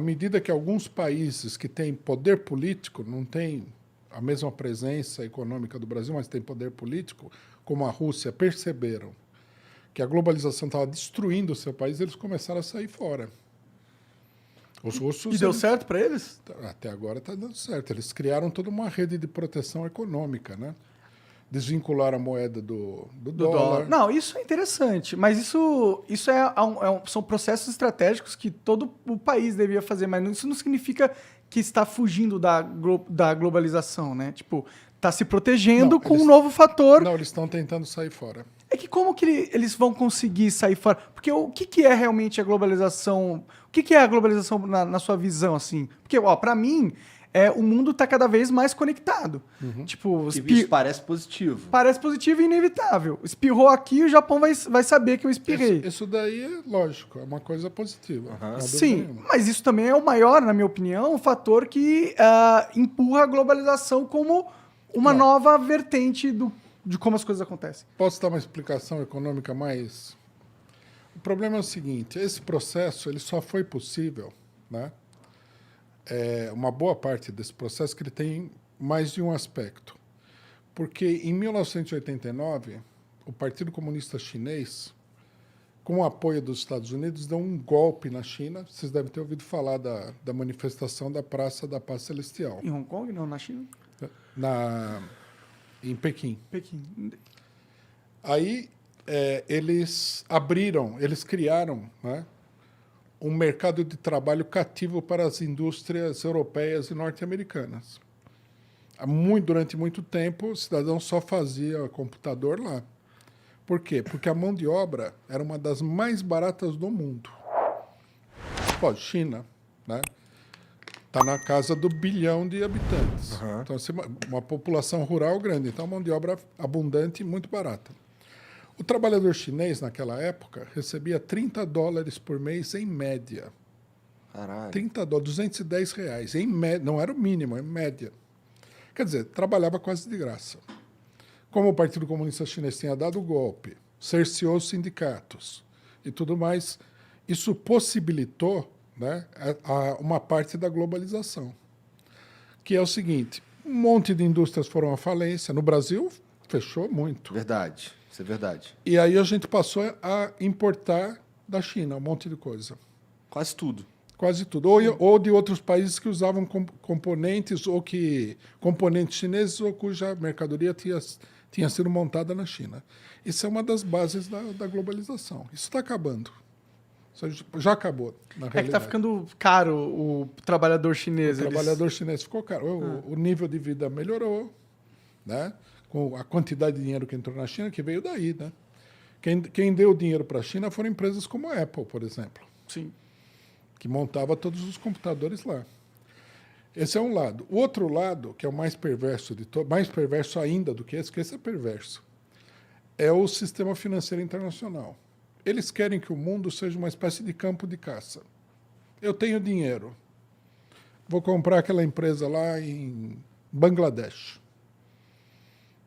medida que alguns países que têm poder político, não têm a mesma presença econômica do Brasil, mas têm poder político, como a Rússia, perceberam que a globalização estava destruindo o seu país, eles começaram a sair fora. Os russos... E deu certo para eles? Até agora está dando certo. Eles criaram toda uma rede de proteção econômica, né? Desvincularam a moeda do dólar. Não, isso é interessante, mas isso são processos estratégicos que todo o país devia fazer, mas isso não significa que está fugindo da globalização, né? Tipo, está se protegendo com um novo fator. Não, eles estão tentando sair fora. É que como que eles vão conseguir sair fora? Porque o que é realmente a globalização? O que é a globalização na sua visão, assim? Porque, para mim, o mundo está cada vez mais conectado. Tipo, Isso parece positivo. Parece positivo e inevitável. Espirrou aqui, o Japão vai saber que eu espirrei. Isso daí é lógico, é uma coisa positiva. Sim, mas isso também é o maior, na minha opinião, o fator que empurra a globalização como uma nova vertente de como as coisas acontecem. Posso dar uma explicação econômica mais... O problema é o seguinte, esse processo ele só foi possível, né? Uma boa parte desse processo que ele tem mais de um aspecto. Porque em 1989, o Partido Comunista Chinês, com o apoio dos Estados Unidos, deu um golpe na China. Vocês devem ter ouvido falar da manifestação da Praça da Paz Celestial. Em Hong Kong, não, na China? Em Pequim. Pequim. Aí eles criaram, né, um mercado de trabalho cativo para as indústrias europeias e norte-americanas. Durante muito tempo, o cidadão só fazia computador lá. Por quê? Porque a mão de obra era uma das mais baratas do mundo. Pô, China, né? Está na casa do 1 bilhão de habitantes. Então, uma população rural grande. Então, a mão de obra abundante e muito barata. O trabalhador chinês, naquela época, recebia $30 por mês em média. Caralho. $30, R$210. Em média, não era o mínimo, é média. Quer dizer, trabalhava quase de graça. Como o Partido Comunista Chinês tinha dado o golpe, cerceou os sindicatos e tudo mais, isso possibilitou, né, uma parte da globalização. Que é o seguinte, um monte de indústrias foram à falência. No Brasil, fechou muito. Verdade, isso é verdade. E aí a gente passou a importar da China um monte de coisa. Quase tudo. Quase tudo. Ou de outros países que usavam componentes componentes chineses ou cuja mercadoria tinha sido montada na China. Isso é uma das bases da globalização. Isso está acabando. Isso já acabou, na realidade. É que está ficando caro o trabalhador chinês. O trabalhador chinês ficou caro. O nível de vida melhorou, né? Com a quantidade de dinheiro que entrou na China, que veio daí, né? Quem deu dinheiro para a China foram empresas como a Apple, por exemplo. Sim. Que montava todos os computadores lá. Esse é um lado. O outro lado, que é o mais perverso de todos, mais perverso ainda do que esse é perverso, é o sistema financeiro internacional. Eles querem que o mundo seja uma espécie de campo de caça. Eu tenho dinheiro. Vou comprar aquela empresa lá em Bangladesh.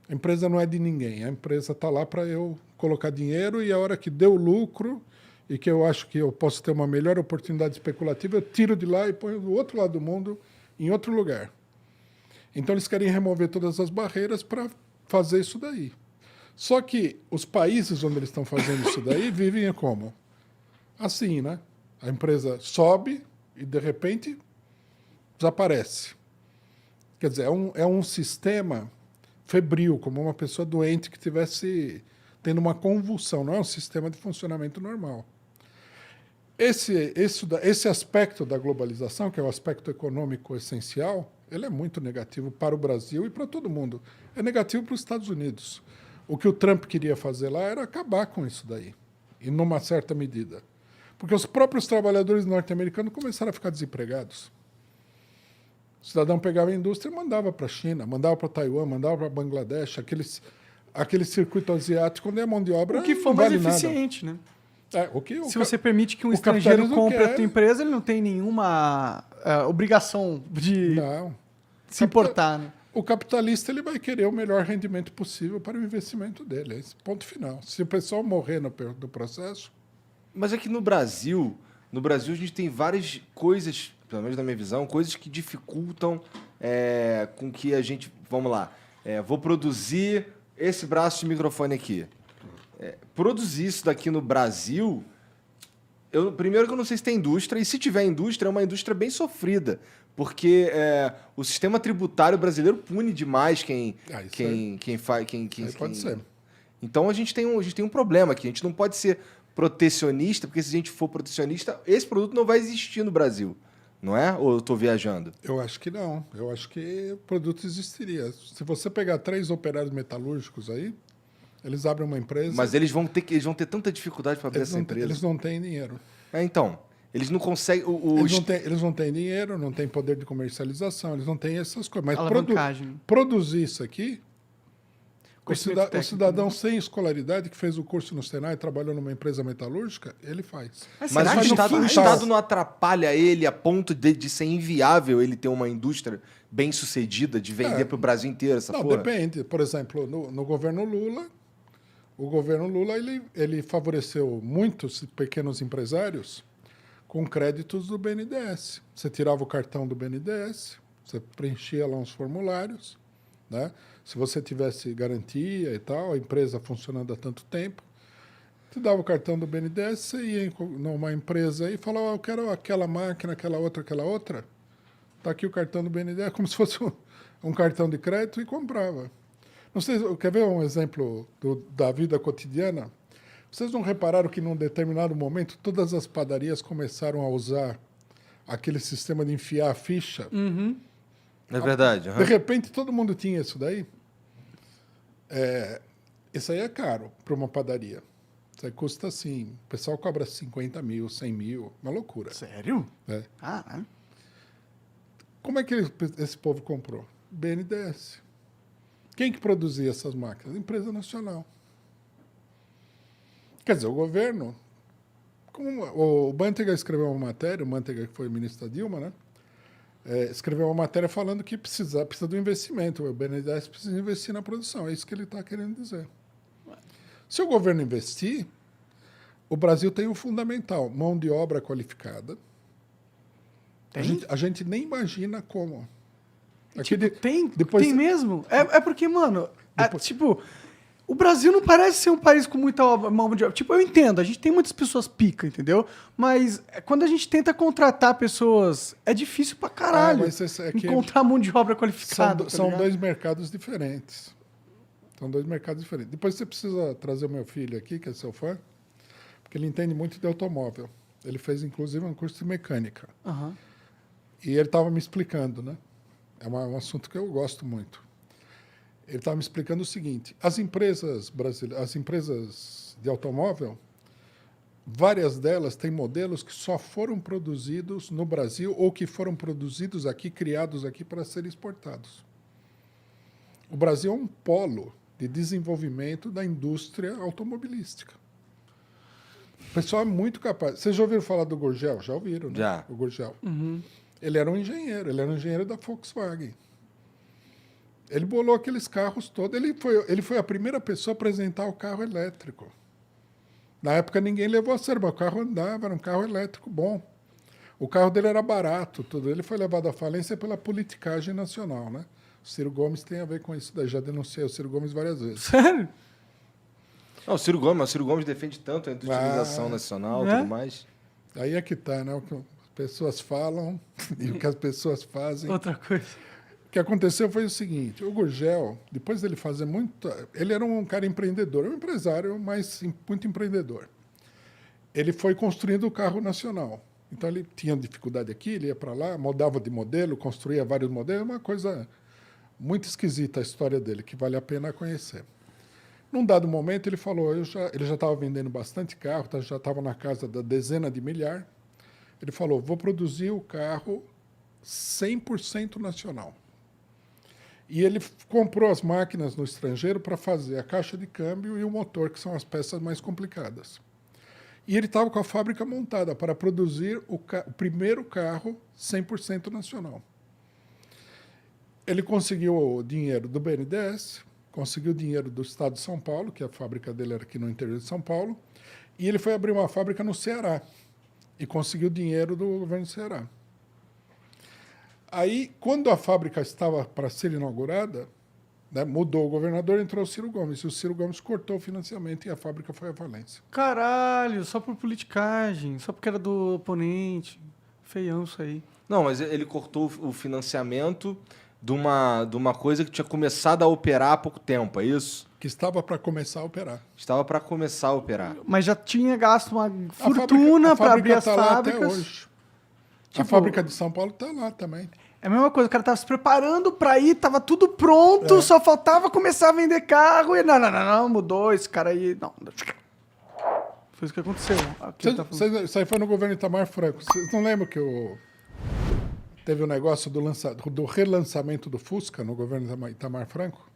A empresa não é de ninguém. A empresa está lá para eu colocar dinheiro e a hora que deu lucro e que eu acho que eu posso ter uma melhor oportunidade especulativa, eu tiro de lá e ponho do outro lado do mundo, em outro lugar. Então, eles querem remover todas as barreiras para fazer isso daí. Só que os países onde eles estão fazendo isso daí vivem como? Assim, né? A empresa sobe e, de repente, desaparece. Quer dizer, é um sistema febril, como uma pessoa doente que estivesse tendo uma convulsão. Não é um sistema de funcionamento normal. Esse aspecto da globalização, que é o aspecto econômico essencial, ele é muito negativo para o Brasil e para todo mundo. É negativo para os Estados Unidos. O que o Trump queria fazer lá era acabar com isso daí, e numa certa medida. Porque os próprios trabalhadores norte-americanos começaram a ficar desempregados. O cidadão pegava a indústria e mandava para a China, mandava para Taiwan, mandava para Bangladesh, aquele circuito asiático onde a mão de obra o que for não mais vale eficiente, nada. Né? Se você permite que um estrangeiro compre a tua empresa, ele não tem nenhuma obrigação de se importar. Né? O capitalista ele vai querer o melhor rendimento possível para o investimento dele. É esse ponto final. Se o pessoal morrer no processo... Mas é que no Brasil a gente tem várias coisas pelo menos na minha visão, coisas que dificultam com que a gente... Vamos lá. Vou produzir esse braço de microfone aqui. Produzir isso daqui no Brasil... primeiro que eu não sei se tem indústria, e se tiver indústria, é uma indústria bem sofrida, porque o sistema tributário brasileiro pune demais quem faz... Pode ser. Então a gente tem um problema aqui. A gente não pode ser protecionista, porque se a gente for protecionista, esse produto não vai existir no Brasil. Não é? Ou eu estou viajando? Eu acho que não. Eu acho que o produto existiria. Se você pegar 3 operários metalúrgicos aí, eles abrem uma empresa... Mas eles vão ter tanta dificuldade para abrir essa empresa. Eles não têm dinheiro. Então, eles não conseguem... Eles não têm dinheiro, não têm poder de comercialização, eles não têm essas coisas. Mas Alavancagem. Produzir isso aqui... O Conhecimento cidadão sem escolaridade que fez o curso no Senai e trabalhou numa empresa metalúrgica, ele faz. Mas será o que Estado, não o faz? Estado não atrapalha ele a ponto de ser inviável ele ter uma indústria bem sucedida, de vender para o Brasil inteiro essa Não, porra? depende. Por exemplo, no governo Lula, ele favoreceu muitos pequenos empresários com créditos do BNDES. Você tirava o cartão do BNDES, você preenchia lá uns formulários, né? Se você tivesse garantia e tal, a empresa funcionando há tanto tempo, te dava o cartão do BNDES, você ia numa empresa aí e falava, eu quero aquela máquina, aquela outra. Está aqui o cartão do BNDES, como se fosse um cartão de crédito, e comprava. Não sei, quer ver um exemplo da vida cotidiana? Vocês não repararam que num determinado momento todas as padarias começaram a usar aquele sistema de enfiar a ficha? É verdade. De repente todo mundo tinha isso daí. Isso aí é caro para uma padaria. Isso aí custa assim, o pessoal cobra 50 mil, 100 mil, uma loucura. Sério? É. Ah, Como é que esse povo comprou? BNDES. Quem que produzia essas máquinas? Empresa nacional. Quer dizer, o governo... O Manteiga escreveu uma matéria, o Manteiga que foi ministro da Dilma, né? Escreveu uma matéria falando que precisa do investimento. O BNDES precisa investir na produção. É isso que ele está querendo dizer. Se o governo investir, o Brasil tem o fundamental, mão de obra qualificada. A gente nem imagina como. Tem mesmo? É porque, mano, tipo, o Brasil não parece ser um país com muita mão de obra. Tipo, eu entendo, a gente tem muitas pessoas pica, entendeu? Mas quando a gente tenta contratar pessoas, é difícil pra caralho encontrar mão de obra qualificada. São 2 mercados diferentes. Depois você precisa trazer o meu filho aqui, que é seu fã, porque ele entende muito de automóvel. Ele fez, inclusive, um curso de mecânica. Uhum. E ele estava me explicando, né? É um assunto que eu gosto muito. Ele estava me explicando o seguinte: as empresas brasileiras, as empresas de automóvel, várias delas têm modelos que só foram produzidos no Brasil ou que foram produzidos aqui, criados aqui para serem exportados. O Brasil é um polo de desenvolvimento da indústria automobilística. O pessoal é muito capaz. Vocês já ouviram falar do Gurgel? Já ouviram, né? Já. O Gurgel. Uhum. Ele era um engenheiro da Volkswagen. Ele bolou aqueles carros todos. Ele foi a primeira pessoa a apresentar o carro elétrico. Na época ninguém levou a sério, mas o carro andava, era um carro elétrico bom. O carro dele era barato, tudo. Ele foi levado à falência pela politicagem nacional, né? O Ciro Gomes tem a ver com isso daí. Já denunciei o Ciro Gomes várias vezes. Sério? Não, o Ciro Gomes defende tanto a industrialização nacional e tudo mais. Aí é que tá, né? O que as pessoas falam e o que as pessoas fazem. Outra coisa. O que aconteceu foi o seguinte: o Gurgel, depois dele fazer muito... Ele era um cara empreendedor, um empresário, mas muito empreendedor. Ele foi construindo o carro nacional. Então, ele tinha dificuldade aqui, ele ia para lá, mudava de modelo, construía vários modelos, uma coisa muito esquisita a história dele, que vale a pena conhecer. Num dado momento, ele falou, ele já estava vendendo bastante carro, já estava na casa da dezena de milhar. Ele falou, vou produzir o carro 100% nacional. E ele comprou as máquinas no estrangeiro para fazer a caixa de câmbio e o motor, que são as peças mais complicadas. E ele estava com a fábrica montada para produzir o primeiro carro 100% nacional. Ele conseguiu o dinheiro do BNDES, conseguiu o dinheiro do Estado de São Paulo, que a fábrica dele era aqui no interior de São Paulo, e ele foi abrir uma fábrica no Ceará e conseguiu dinheiro do governo do Ceará. Aí, quando a fábrica estava para ser inaugurada, né, mudou o governador, entrou o Ciro Gomes. E o Ciro Gomes cortou o financiamento e a fábrica foi à falência. Caralho, só por politicagem, só porque era do oponente. Feião isso aí. Não, mas ele cortou o financiamento de uma coisa que tinha começado a operar há pouco tempo, é isso? Que estava para começar a operar. Estava para começar a operar. Mas já tinha gasto uma fortuna para abrir as tá lá fábricas. até hoje. A Tipo, fábrica de São Paulo está lá também. É a mesma coisa, o cara tava se preparando pra ir, tava tudo pronto, só faltava começar a vender carro e não, mudou esse cara aí. Não. Foi isso que aconteceu. Aqui tá falando. Isso aí foi no governo Itamar Franco. Vocês não lembram que teve o negócio do relançamento do Fusca no governo Itamar Franco?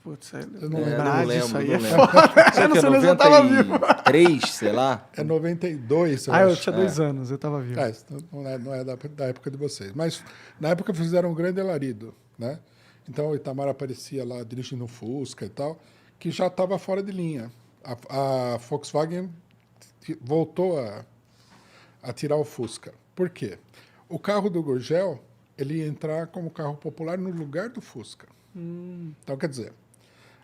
Putz, não lembrar lembro, disso aí não é lembro. foda. Eu não sei, mas eu tava vivo. 93, sei lá. É 92, eu Ah, eu acho. tinha 2 anos, eu tava vivo. Isso não é da época de vocês. Mas na época fizeram um grande alarido, né? Então o Itamar aparecia lá dirigindo um Fusca e tal, que já estava fora de linha. A Volkswagen voltou a tirar o Fusca. Por quê? O carro do Gurgel, ele ia entrar como carro popular no lugar do Fusca. Então, quer dizer,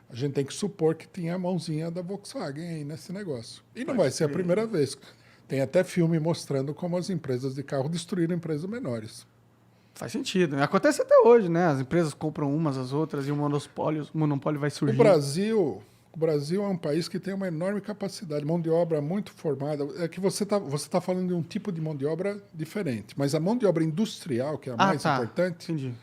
a gente tem que supor que tinha a mãozinha da Volkswagen aí nesse negócio. E não vai ser a primeira vez. Tem até filme mostrando como as empresas de carro destruíram empresas menores. Faz sentido. Acontece até hoje, né? As empresas compram umas às outras e o monopólio vai surgir. O Brasil é um país que tem uma enorme capacidade, mão de obra muito formada. É que você tá falando de um tipo de mão de obra diferente, mas a mão de obra industrial, que é a mais importante, Entendi.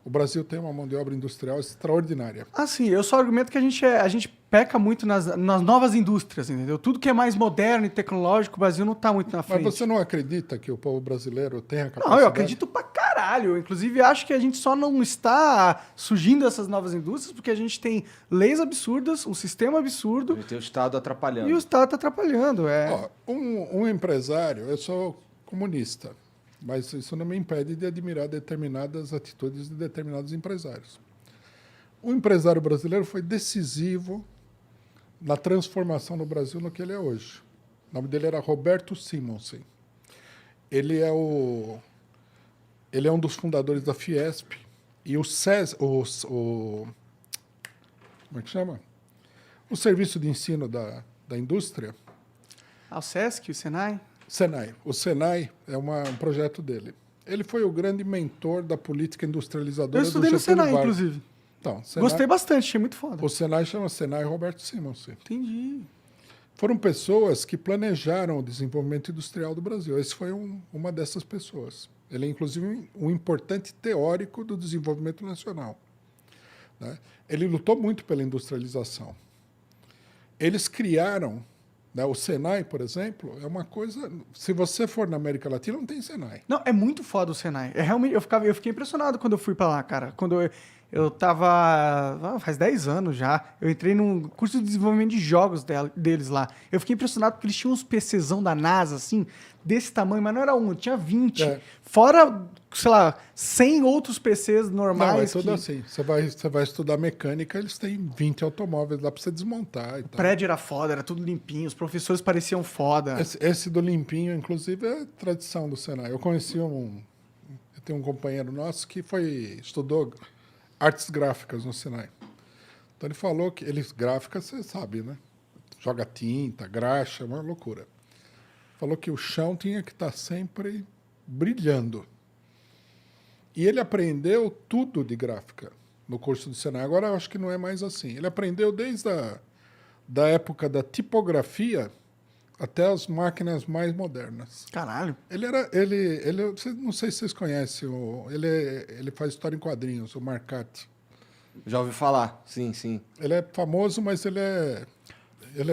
o Brasil tem uma mão de obra industrial extraordinária. Ah, sim, eu só argumento que a gente peca muito nas novas indústrias, entendeu? Tudo que é mais moderno e tecnológico, o Brasil não tá muito na frente. Mas você não acredita que o povo brasileiro tem a capacidade? Não, eu acredito pra caralho. Eu, inclusive, acho que a gente só não está surgindo essas novas indústrias porque a gente tem leis absurdas, um sistema absurdo A gente tem o Estado atrapalhando. e o Estado tá atrapalhando. Ó, um empresário, eu sou comunista, mas isso não me impede de admirar determinadas atitudes de determinados empresários. O empresário brasileiro foi decisivo na transformação no Brasil no que ele é hoje. O nome dele era Roberto Simonsen. Ele é um dos fundadores da Fiesp e o como é que chama? O serviço de ensino da indústria, Ah, o Sesc, o Senai? Senai. O Senai é um projeto dele. Ele foi o grande mentor da política industrializadora Eu do estudei no Getúlio Senai, Vargas. inclusive. Então, Senai, Gostei bastante, achei muito foda. o Senai chama Senai Roberto Simonsen. Entendi. Foram pessoas que planejaram o desenvolvimento industrial do Brasil. Esse foi uma dessas pessoas. Ele é, inclusive, um importante teórico do desenvolvimento nacional, né? Ele lutou muito pela industrialização. Eles criaram, né, o Senai, por exemplo, é uma coisa... Se você for na América Latina, não tem Senai. Não, é muito foda o Senai. É realmente, eu fiquei impressionado quando eu fui pra lá, cara. Quando eu tava... faz 10 anos já. Eu entrei num curso de desenvolvimento de jogos deles lá. Eu fiquei impressionado porque eles tinham uns PCzão da NASA, assim, desse tamanho, mas não era um, tinha 20. É. Fora, sei lá, 100 outros PCs Não, normais. é tudo assim. Você vai estudar mecânica, eles têm 20 automóveis lá para você desmontar. E O tal. prédio era foda, era tudo limpinho, os professores pareciam foda. Esse do limpinho, inclusive, é tradição do Senai. Eu conheci eu tenho um companheiro nosso que estudou artes gráficas no Senai. Então ele falou que gráficas, você sabe, né? Joga tinta, graxa, uma loucura. Falou que o chão tinha que estar sempre brilhando. E ele aprendeu tudo de gráfica no curso do Senai. Agora eu acho que não é mais assim. Ele aprendeu desde da época da tipografia até as máquinas mais modernas. Caralho. Não sei se vocês conhecem, ele faz história em quadrinhos, o Marcati. Já ouvi falar, sim, sim. Ele é famoso, mas ele é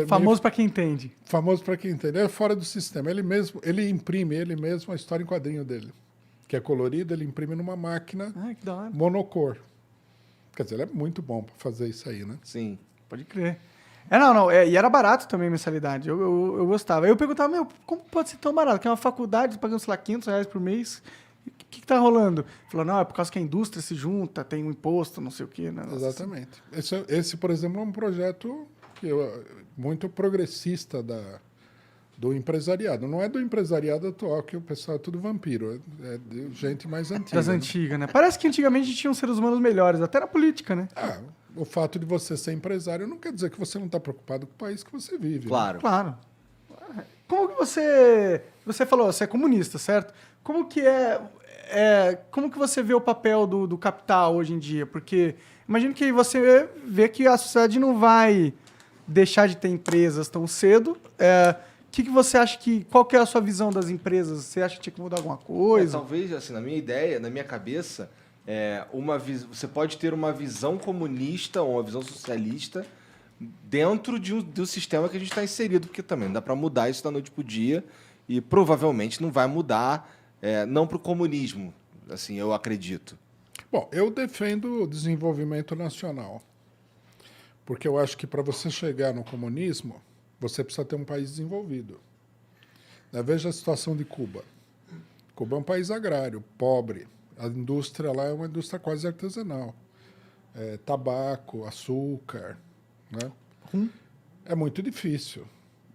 Famoso pra quem entende. famoso para quem entende. Ele é fora do sistema. Ele imprime a história em quadrinho dele, que é colorida, ele imprime numa máquina Ai, que da hora. monocor. Quer dizer, ele é muito bom para fazer isso aí, né? Sim. Pode crer. Não, e era barato também a mensalidade. Eu gostava. Eu perguntava, como pode ser tão barato? Que é uma faculdade pagando, sei lá, R$500 por mês. O que tá rolando? Falou, não, é por causa que a indústria se junta, tem um imposto, não sei o quê. Né? Nossa, Exatamente. Esse, por exemplo, é um projeto muito progressista do empresariado. Não é do empresariado atual, que o pessoal é tudo vampiro. É de gente mais antiga. Das né? antigas, né? Parece que antigamente tinham seres humanos melhores, até na política, né? O fato de você ser empresário não quer dizer que você não está preocupado com o país que você vive. né? Claro. Claro. Como que você falou, você é comunista, certo? Como que como que você vê o papel do capital hoje em dia? Porque imagino que você vê que a sociedade não vai deixar de ter empresas tão cedo. Que você acha qual que é a sua visão das empresas? Você acha que tinha que mudar alguma coisa? Talvez, assim, na minha ideia, na minha cabeça, você pode ter uma visão comunista ou uma visão socialista dentro do sistema que a gente está inserido, porque também não dá para mudar isso da noite para o dia e provavelmente não vai mudar, não para o comunismo, assim, eu acredito. Bom, eu defendo o desenvolvimento nacional, porque eu acho que para você chegar no comunismo, você precisa ter um país desenvolvido. Veja a situação de Cuba. Cuba é um país agrário, pobre. A indústria lá é uma indústria quase artesanal. Tabaco, açúcar. Né? É muito difícil.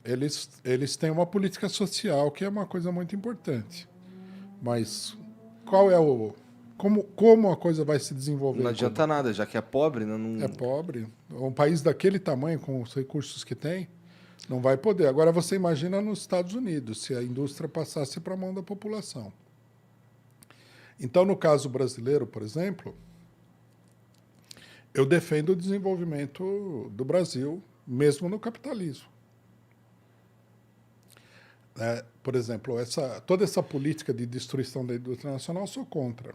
Eles têm uma política social que é uma coisa muito importante. Mas qual é como a coisa vai se desenvolver? Não adianta nada, já que é pobre, né? Não... É pobre. Um país daquele tamanho, com os recursos que tem, não vai poder. Agora você imagina nos Estados Unidos, se a indústria passasse para a mão da população. Então, no caso brasileiro, por exemplo, eu defendo o desenvolvimento do Brasil, mesmo no capitalismo. Por exemplo, toda essa política de destruição da indústria nacional, eu sou contra.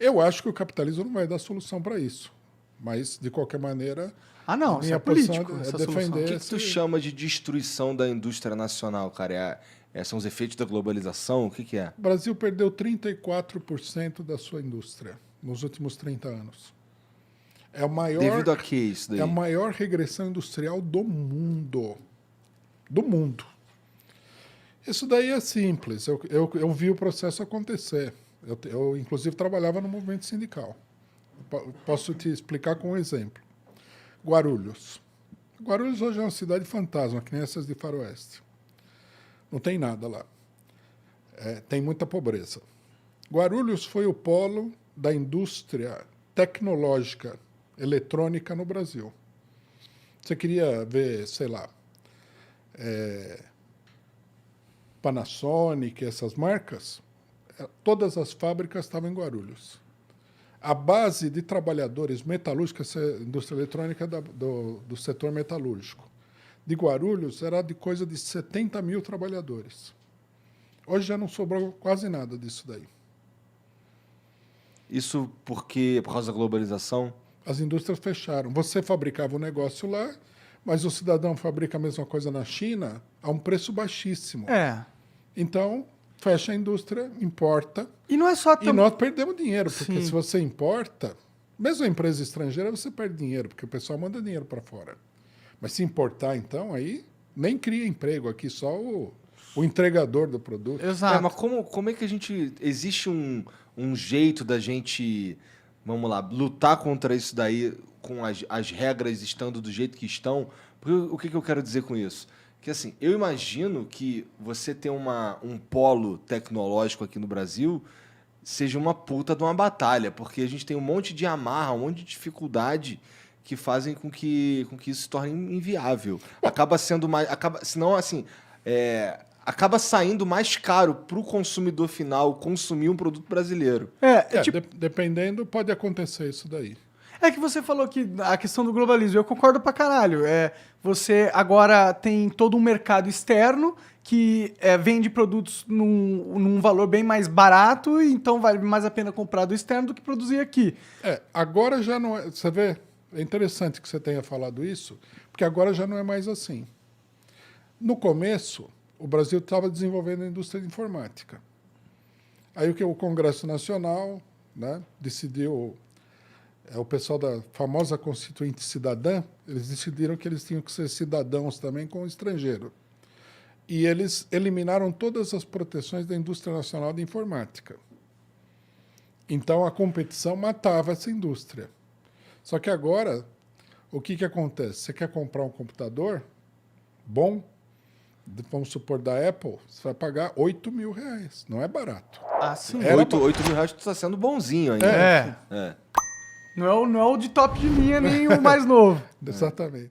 Eu acho que o capitalismo não vai dar solução para isso. Mas, de qualquer maneira, não, minha é posição político, é essa defender... solução. O que tu chama de destruição da indústria nacional, cara? São os efeitos da globalização? O que é? O Brasil perdeu 34% da sua indústria nos últimos 30 anos. É o maior, Devido a que isso daí? É a maior regressão industrial do mundo. Do mundo. Isso daí é simples. Eu vi o processo acontecer. Eu, inclusive, trabalhava no movimento sindical. Posso te explicar com um exemplo. Guarulhos. Guarulhos hoje é uma cidade fantasma, que nem essas de Faroeste. Não tem nada lá. Tem muita pobreza. Guarulhos foi o polo da indústria tecnológica eletrônica no Brasil. Você queria ver, sei lá, Panasonic, essas marcas, todas as fábricas estavam em Guarulhos. A base de trabalhadores metalúrgicos, essa indústria eletrônica do setor metalúrgico, de Guarulhos era de coisa de 70 mil trabalhadores. Hoje já não sobrou quase nada disso daí. Isso por causa da globalização? As indústrias fecharam. Você fabricava um negócio lá, mas o cidadão fabrica a mesma coisa na China a um preço baixíssimo. Então, fecha a indústria, importa. E não é só... E nós perdemos dinheiro, porque Sim. se você importa, mesmo a empresa estrangeira, você perde dinheiro, porque o pessoal manda dinheiro para fora. Mas se importar, então, aí nem cria emprego aqui, só o entregador do produto. Exato. Mas como é que a gente... Existe um jeito da gente, vamos lá, lutar contra isso daí, com as regras estando do jeito que estão? Porque o que eu quero dizer com isso? Que assim, eu imagino que você ter um polo tecnológico aqui no Brasil seja uma puta de uma batalha, porque a gente tem um monte de amarra, um monte de dificuldade que fazem com que isso se torne inviável. Acaba sendo mais... senão, assim, acaba saindo mais caro para o consumidor final consumir um produto brasileiro. Dependendo, pode acontecer isso daí. É que você falou que a questão do globalismo, eu concordo pra caralho. Você agora tem todo um mercado externo que vende produtos num valor bem mais barato, e então vale mais a pena comprar do externo do que produzir aqui. Agora já não é... Você vê, é interessante que você tenha falado isso, porque agora já não é mais assim. No começo, o Brasil estava desenvolvendo a indústria de informática. Aí o Congresso Nacional, né, decidiu... o pessoal da famosa Constituinte Cidadã, eles decidiram que eles tinham que ser cidadãos também com o estrangeiro. E eles eliminaram todas as proteções da indústria nacional de informática. Então, a competição matava essa indústria. Só que agora, o que acontece? Você quer comprar um computador bom? vamos supor, da Apple, você vai pagar R$8.000. Não é barato. Ah, sim. Era 8 mil reais tu tá sendo bonzinho ainda. É. É. Não é o de top de linha, nem o mais novo. Exatamente.